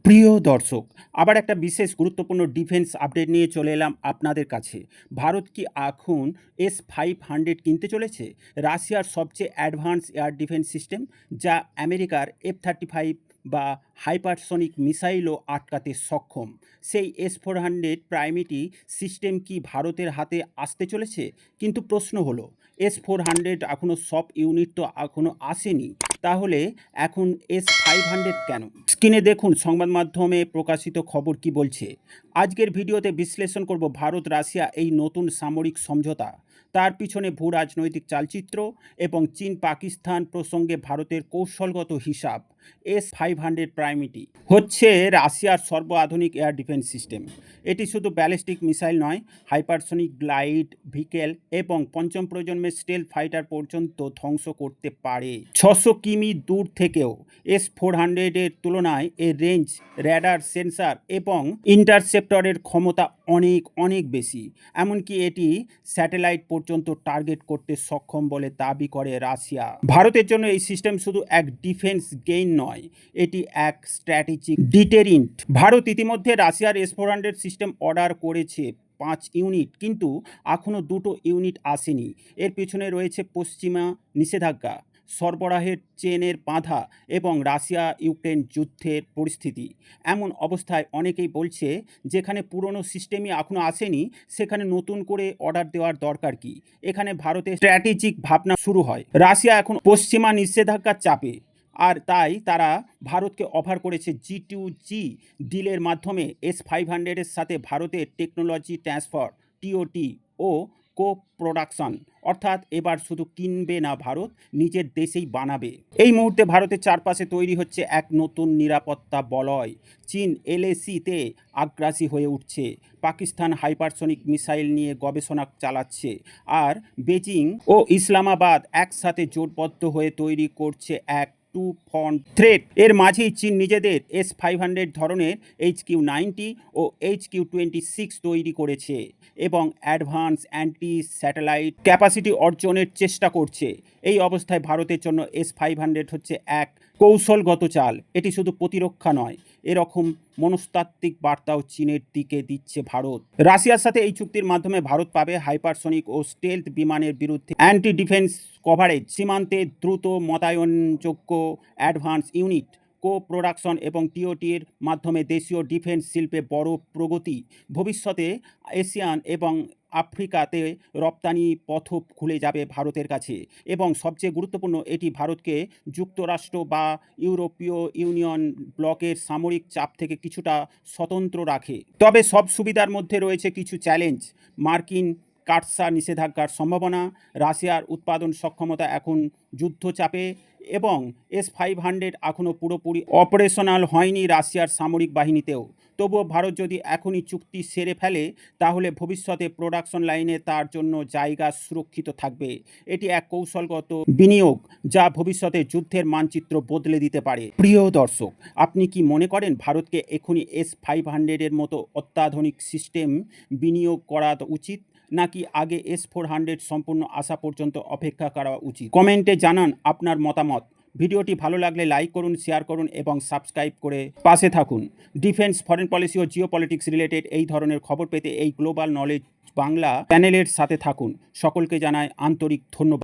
প্রিয় দর্শক, আবার একটা বিশেষ গুরুত্বপূর্ণ ডিফেন্স আপডেট নিয়ে চলে এলাম আপনাদের কাছে। ভারত কি এখন S-500 কিনতে চলেছে? রাশিয়ার সবচেয়ে অ্যাডভান্স এয়ার ডিফেন্স সিস্টেম, যা আমেরিকার F-35 বা হাইপারসনিক মিসাইলও আটকাতে সক্ষম। সেই S-400 প্রাইমিটি সিস্টেম কি ভারতের হাতে আসতে চলেছে? কিন্তু প্রশ্ন হলো, S-400 এখনও সব ইউনিট তো এখনও আসেনি, তাহলে এখন S-500 কেন? স্ক্রিনে দেখুন সংবাদ মাধ্যমে প্রকাশিত খবর কি বলছে। আজকের ভিডিওতে বিশ্লেষণ করব ভারত রাশিয়া এই নতুন সামরিক সমঝোতা, তার পিছনে ভূ রাজনৈতিক চালচিত্র এবং চীন পাকিস্তান প্রসঙ্গে ভারতের কৌশলগত হিসাব। S-500 প্রাইমিটি হচ্ছে রাশিয়ার সর্বাধুনিক এয়ার ডিফেন্স সিস্টেম। এটি শুধু ব্যালিস্টিক মিসাইল নয়, হাইপারসনিক গ্লাইড ভিকেল এবং পঞ্চম প্রজন্মের স্টেলথ ফাইটার পর্যন্ত ধ্বংস করতে পারে। 600 কিমি দূর থেকেও S-400 এর তুলনায় এর রেঞ্জ, র্যাডার, সেন্সার এবং ইন্টারসেপ্টরের ক্ষমতা অনেক অনেক বেশি। এমনকি এটি স্যাটেলাইট পর্যন্ত টার্গেট করতে সক্ষম বলে দাবি করে রাশিয়া। ভারতের জন্য এই সিস্টেম শুধু এক ডিফেন্স গেইন নয়, এটি এক স্ট্র্যাটেজিক ডিটেরিন্ট। ভারত ইতিমধ্যে রাশিয়ার S-400 সিস্টেম অর্ডার করেছে 5 ইউনিট, কিন্তু এখনও 2টো ইউনিট আসেনি। এর পেছনে রয়েছে পশ্চিমা নিষেধাজ্ঞা, সরবরাহের চেনের বাধা এবং রাশিয়া ইউক্রেন যুদ্ধের পরিস্থিতি। এমন অবস্থায় অনেকেই বলছে, যেখানে পুরনো সিস্টেমই এখনও আসেনি, সেখানে নতুন করে অর্ডার দেওয়ার দরকার কি? এখানে ভারতের স্ট্র্যাটেজিক ভাবনা শুরু হয়। রাশিয়া এখন পশ্চিমা নিষেধাজ্ঞার চাপে, আর তাই তারা ভারতকে অফার করেছে G2G ডিলের মাধ্যমে S-500 এর সাথে ভারতের টেকনোলজি ট্রান্সফার, TOT ও কো প্রোডাকশন। অর্থাৎ এবার শুধু কিনবে না, ভারত নিজের দেশেই বানাবে। এই মুহূর্তে ভারতের চারপাশে তৈরি হচ্ছে এক নতুন নিরাপত্তা বলয়। চীন LAC-তে আগ্রাসী হয়ে উঠছে, পাকিস্তান হাইপারসনিক মিসাইল নিয়ে গবেষণা চালাচ্ছে, আর বেজিং ও ইসলামাবাদ একসাথে জোটবদ্ধ হয়ে তৈরি করছে এক টু ফ্রন্ট থ্রেট। এর মাঝেই চীন নিজেদের S-500 ধরনের HQ-90 ও HQ-26 তৈরি করেছে এবং অ্যাডভান্স অ্যান্টি স্যাটেলাইট ক্যাপাসিটি অর্জনের চেষ্টা করছে। এই অবস্থায় ভারতের জন্য S-500 হচ্ছে এক কৌশলগত চাল। এটি শুধু প্রতিরক্ষা নয়, এরকম মনস্তাত্ত্বিক বার্তাও চীনের দিকে দিচ্ছে ভারত। রাশিয়ার সাথে এই চুক্তির মাধ্যমে ভারত পাবে হাইপারসনিক ও স্টেলথ বিমানের বিরুদ্ধে অ্যান্টি ডিফেন্স কভারেজ, সীমান্তে দ্রুত মোতায়েনযোগ্য অ্যাডভান্স ইউনিট, কো প্রোডাকশন এবং TOT-এর মাধ্যমে দেশীয় ডিফেন্স শিল্পে বড় প্রগতি। ভবিষ্যতে এশিয়ান এবং আফ্রিকাতে রপ্তানি পথও খুলে যাবে ভারতের কাছে, এবং সবচেয়ে গুরুত্বপূর্ণ, এটি ভারতকে যুক্তরাষ্ট্র বা ইউরোপীয় ইউনিয়ন ব্লকের সামরিক চাপ থেকে কিছুটা স্বতন্ত্র রাখে। তবে সব সুবিধার মধ্যে রয়েছে কিছু চ্যালেঞ্জ। মার্কিন কাটসা নিষেধাজ্ঞার সম্ভাবনা, রাশিয়ার উৎপাদন সক্ষমতা এখন যুদ্ধচাপে, এবং S-500 এখনও পুরোপুরি অপারেশনাল হয়নি রাশিয়ার সামরিক বাহিনীতেও। তবুও ভারত যদি এখনই চুক্তি সেরে ফেলে, তাহলে ভবিষ্যতে প্রোডাকশন লাইনে তার জন্য জায়গা সুরক্ষিত থাকবে। এটি এক কৌশলগত বিনিয়োগ, যা ভবিষ্যতে যুদ্ধের মানচিত্র বদলে দিতে পারে। প্রিয় দর্শক, আপনি কি মনে করেন ভারতকে এখনই S-500 এর মতো অত্যাধুনিক সিস্টেম বিনিয়োগ করা উচিত, নাকি আগে S-400 সম্পূর্ণ আসা পর্যন্ত অপেক্ষা করা উচিত? কমেন্টে জানান আপনার মতামত। ভিডিওটি ভালো লাগলে লাইক করুন, শেয়ার করুন এবং সাবস্ক্রাইব করে পাশে থাকুন। ডিফেন্স, ফরেন পলিসি ও জিও পলিটিক্স রিলেটেড এই ধরনের খবর পেতে এই গ্লোবাল নলেজ বাংলা চ্যানেলের সাথে থাকুন। সকলকে জানাই আন্তরিক ধন্যবাদ।